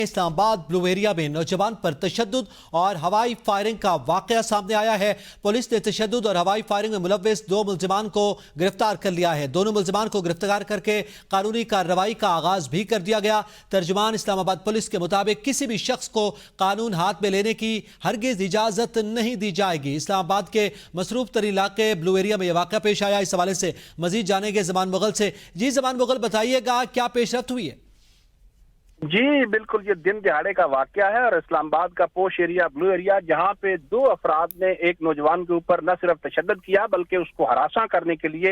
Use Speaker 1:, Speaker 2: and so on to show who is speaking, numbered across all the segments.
Speaker 1: اسلام آباد بلو ایریا میں نوجوان پر تشدد اور ہوائی فائرنگ کا واقعہ سامنے آیا ہے۔ پولیس نے تشدد اور ہوائی فائرنگ میں ملوث 2 ملزمان کو گرفتار کر لیا ہے۔ دونوں ملزمان کو گرفتار کر کے قانونی کارروائی کا آغاز بھی کر دیا گیا۔ ترجمان اسلام آباد پولیس کے مطابق کسی بھی شخص کو قانون ہاتھ میں لینے کی ہرگز اجازت نہیں دی جائے گی۔ اسلام آباد کے مصروف ترین علاقے بلو ایریا میں یہ واقعہ پیش آیا۔ اس حوالے سے مزید جانیں گے زمان مغل سے۔ جی زمان مغل، بتائیے گا کیا پیش رفت ہوئی ہے؟
Speaker 2: جی بالکل، یہ دن دہاڑے کا واقعہ ہے اور اسلام آباد کا پوش ایریا بلو ایریا، جہاں پہ 2 افراد نے ایک نوجوان کے اوپر نہ صرف تشدد کیا بلکہ اس کو ہراساں کرنے کے لیے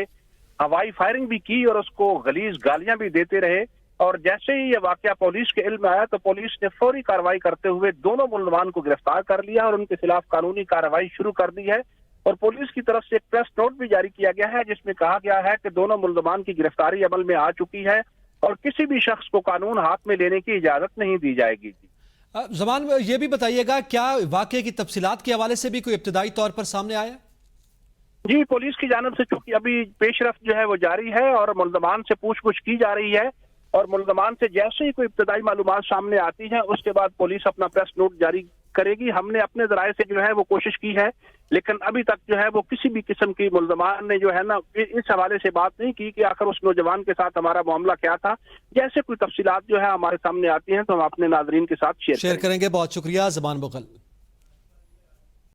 Speaker 2: ہوائی فائرنگ بھی کی اور اس کو غلیظ گالیاں بھی دیتے رہے۔ اور جیسے ہی یہ واقعہ پولیس کے علم میں آیا تو پولیس نے فوری کارروائی کرتے ہوئے دونوں ملزمان کو گرفتار کر لیا اور ان کے خلاف قانونی کارروائی شروع کر دی ہے۔ اور پولیس کی طرف سے ایک پریس نوٹ بھی جاری کیا گیا ہے جس میں کہا گیا ہے کہ دونوں ملزمان کی گرفتاری عمل میں آ چکی ہے اور کسی بھی شخص کو قانون ہاتھ میں لینے کی اجازت نہیں دی جائے گی۔
Speaker 1: زمان، یہ بھی بتائیے گا کیا واقعے کی تفصیلات کے حوالے سے بھی کوئی ابتدائی طور پر سامنے آیا؟
Speaker 2: جی، پولیس کی جانب سے چونکہ ابھی پیش رفت جو ہے وہ جاری ہے اور ملزمان سے پوچھ گچھ کی جا رہی ہے، اور ملزمان سے جیسے ہی کوئی ابتدائی معلومات سامنے آتی ہیں اس کے بعد پولیس اپنا پریس نوٹ جاری کرے گی۔ ہم نے اپنے ذرائع سے جو ہے وہ کوشش کی ہے، لیکن ابھی تک جو ہے وہ کسی بھی قسم کی ملزمان نے جو ہے نا اس حوالے سے بات نہیں کی کہ آخر اس نوجوان کے ساتھ ہمارا معاملہ کیا تھا۔ جیسے کوئی تفصیلات جو ہے ہمارے سامنے آتی ہیں تو ہم اپنے ناظرین کے ساتھ شیئر
Speaker 1: کریں گے۔ بہت شکریہ زمان مغل۔